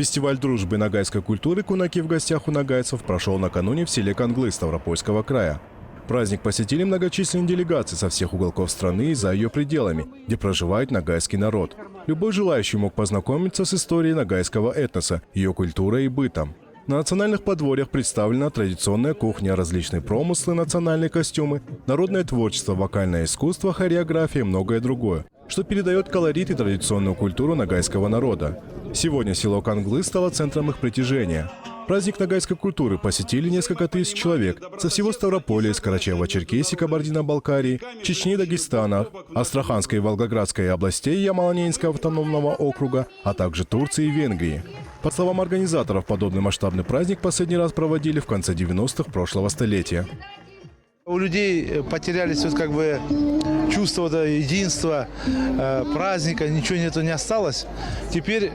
Фестиваль дружбы нагайской культуры «Кунаки в гостях у нагайцев» прошел накануне в селе Канглы Ставропольского края. Праздник посетили многочисленные делегации со всех уголков страны и за ее пределами, где проживает нагайский народ. Любой желающий мог познакомиться с историей нагайского этноса, ее культурой и бытом. На национальных подворьях представлена традиционная кухня, различные промыслы, национальные костюмы, народное творчество, вокальное искусство, хореография и многое другое, что передает колорит и традиционную культуру нагайского народа. Сегодня село Канглы стало центром их притяжения. Праздник нагайской культуры посетили несколько тысяч человек со всего Ставрополя, из Карачаево-Черкесии, Кабардино-Балкарии, Чечни, Дагестана, Астраханской и Волгоградской областей Ямало-Ненецкого автономного округа, а также Турции и Венгрии. По словам организаторов, подобный масштабный праздник последний раз проводили в конце 90-х прошлого столетия. У людей потерялись чувство единства, праздника, ничего не осталось. Теперь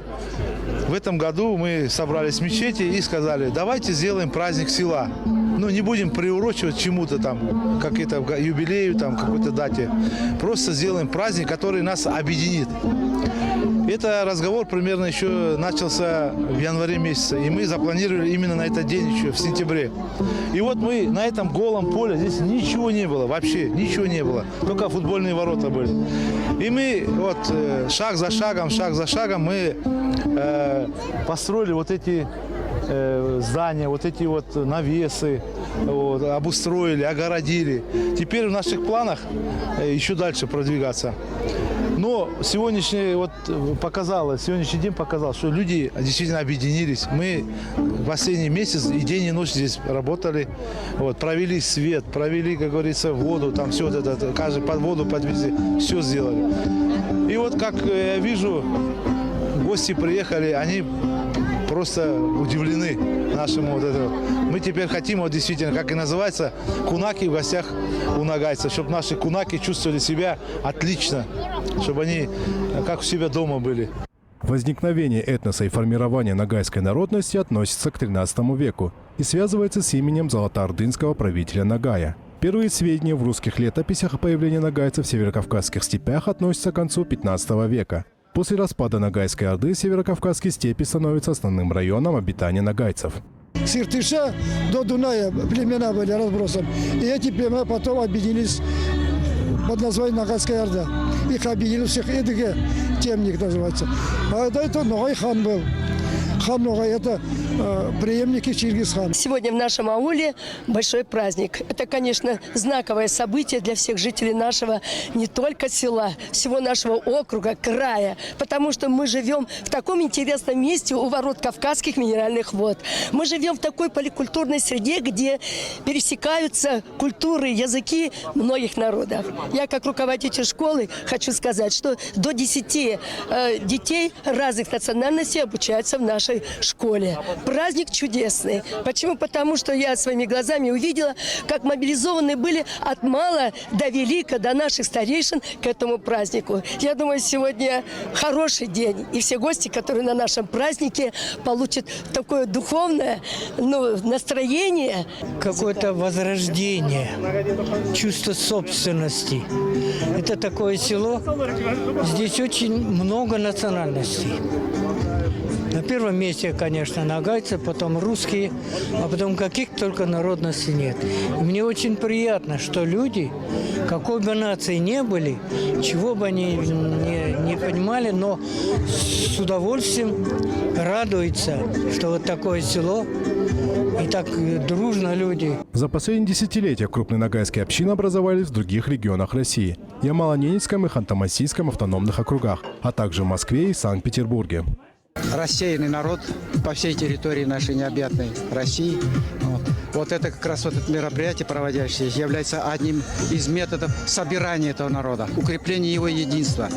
в этом году мы собрались в мечети и сказали, давайте сделаем праздник села. Не будем приурочивать чему-то там, какие-то юбилею, какой-то дате. Просто сделаем праздник, который нас объединит. Это разговор примерно еще начался в январе месяце, и мы запланировали именно на этот день еще в сентябре. И вот мы на этом голом поле, здесь ничего не было, вообще ничего не было, только футбольные ворота были. И мы шаг за шагом мы построили вот эти здания, вот эти навесы, обустроили, огородили. Теперь в наших планах еще дальше продвигаться. Но сегодняшний день показал, что люди действительно объединились. Мы в последний месяц и день и ночь здесь работали, провели свет, провели, как говорится, воду, там все это, каждый под воду подвезли, все сделали. И как я вижу, гости приехали, они просто удивлены нашему Мы теперь хотим, действительно, как и называется, кунаки в гостях у нагайцев, чтобы наши кунаки чувствовали себя отлично, чтобы они как у себя дома были. Возникновение этноса и формирование нагайской народности относится к XIII веку и связывается с именем золотоордынского правителя Нагая. Первые сведения в русских летописях о появлении нагайцев в северокавказских степях относятся к концу XV века. После распада Ногайской Орды северокавказские степи становятся основным районом обитания нагайцев. С Иртыша до Дуная племена были разбросаны. И эти племена потом объединились под названием Ногайская Орда. Их объединил всех Эдыге, темник называется. А до этого Ногай хан был. Хан Ногай – это преемники Чингисхана. Сегодня в нашем ауле большой праздник. Это, конечно, знаковое событие для всех жителей нашего не только села, всего нашего округа, края. Потому что мы живем в таком интересном месте у ворот Кавказских минеральных вод. Мы живем в такой поликультурной среде, где пересекаются культуры, языки многих народов. Я, как руководитель школы, хочу сказать, что до 10 детей разных национальностей обучаются в нашей школе. Праздник чудесный. Почему? Потому что я своими глазами увидела, как мобилизованы были от мала до велика, до наших старейшин к этому празднику. Я думаю, сегодня хороший день. И все гости, которые на нашем празднике, получат такое духовное настроение. Какое-то возрождение, чувство собственности. Это такое село, здесь очень много национальностей. На первом месте, конечно, нагайцы, потом русские, а потом каких только народностей нет. И мне очень приятно, что люди, какой бы нации не были, чего бы они не понимали, но с удовольствием радуются, что такое село, и так дружно люди. За последние десятилетия крупные нагайские общины образовались в других регионах России – Ямало-Ненецком и Ханты-Мансийском автономных округах, а также в Москве и Санкт-Петербурге. Рассеянный народ по всей территории нашей необъятной России. Вот это как раз это мероприятие, проводящееся, является одним из методов собирания этого народа, укрепления его единства,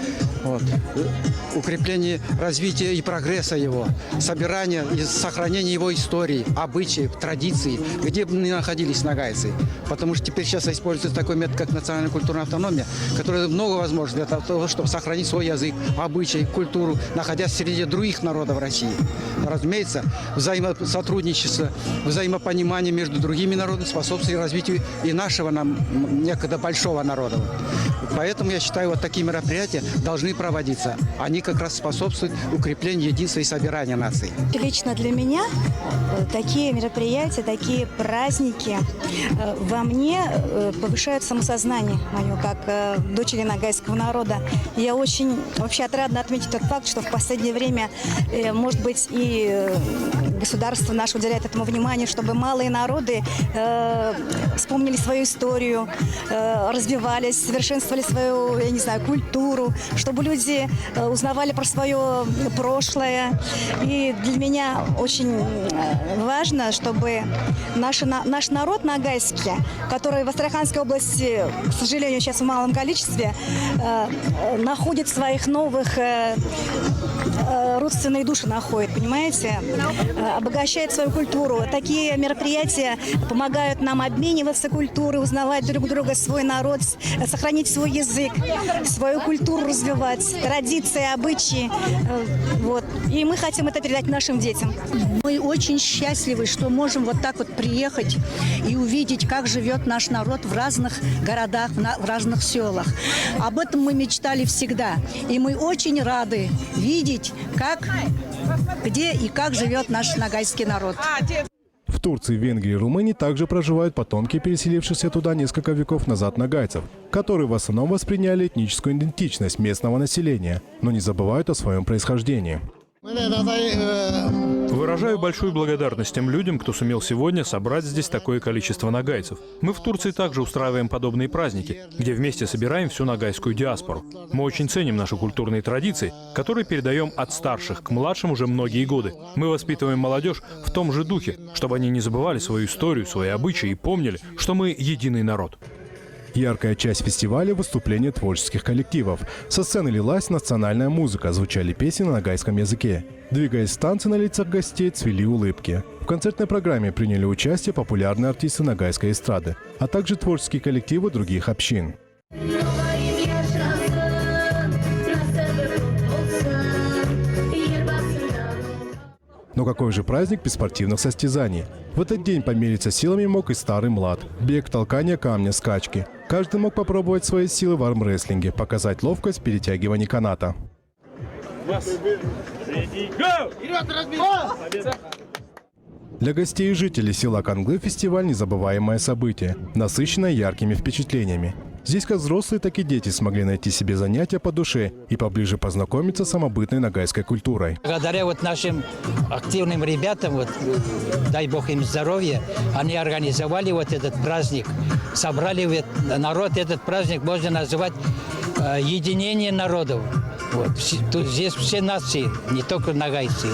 укрепления развития и прогресса его, собирания и сохранения его истории, обычаев, традиций, где бы ни находились нагайцы. Потому что теперь сейчас используется такой метод, как национальная культурная автономия, которая много возможно для того, чтобы сохранить свой язык, обычаи, культуру, находясь среди других народов России. Разумеется, взаимосотрудничество, взаимопонимание между другими народами способствует развитию и нашего некогда большого народа. Поэтому я считаю, такие мероприятия должны должны проводиться. Они как раз способствуют укреплению единства и собирания нации. Лично для меня такие мероприятия, такие праздники во мне повышают самосознание мое, как дочери нагайского народа. Я очень вообще отрадно отметить тот факт, что в последнее время, может быть, и государство наше уделяет этому внимание, чтобы малые народы вспомнили свою историю, развивались, совершенствовали свою, я не знаю, культуру, чтобы люди узнавали про свое прошлое. И для меня очень важно, чтобы наш народ нагайский, который в Астраханской области, к сожалению, сейчас в малом количестве, находит своих новых родственные души находит, понимаете, обогащает свою культуру. Такие мероприятия помогают нам обмениваться культурой, узнавать друг друга, свой народ, сохранить свой язык, свою культуру развивать, традиции, обычаи. Вот. И мы хотим это передать нашим детям. Мы очень счастливы, что можем вот так вот приехать и увидеть, как живет наш народ в разных городах, в разных селах. Об этом мы мечтали всегда. И мы очень рады видеть, как, где и как живет наш нагайский народ. В Турции, Венгрии и Румынии также проживают потомки переселившихся туда несколько веков назад нагайцев, которые в основном восприняли этническую идентичность местного населения, но не забывают о своем происхождении. Выражаю большую благодарность тем людям, кто сумел сегодня собрать здесь такое количество нагайцев. Мы в Турции также устраиваем подобные праздники, где вместе собираем всю нагайскую диаспору. Мы очень ценим наши культурные традиции, которые передаем от старших к младшим уже многие годы. Мы воспитываем молодежь в том же духе, чтобы они не забывали свою историю, свои обычаи и помнили, что мы единый народ. Яркая часть фестиваля – выступления творческих коллективов. Со сцены лилась национальная музыка, звучали песни на нагайском языке. Двигаясь с танцы, на лицах гостей цвели улыбки. В концертной программе приняли участие популярные артисты нагайской эстрады, а также творческие коллективы других общин. Но какой же праздник без спортивных состязаний? В этот день помериться силами мог и старый млад. Бег, толкание камня, скачки. Каждый мог попробовать свои силы в армрестлинге, показать ловкость перетягивания каната. Для гостей и жителей села Канглы фестиваль – незабываемое событие, насыщенное яркими впечатлениями. Здесь как взрослые, так и дети смогли найти себе занятия по душе и поближе познакомиться с самобытной нагайской культурой. Благодаря вот нашим активным ребятам, вот, дай бог им здоровья, они организовали вот этот праздник, собрали народ. Этот праздник можно называть единение народов. Вот. Тут здесь все нации, не только нагайцы.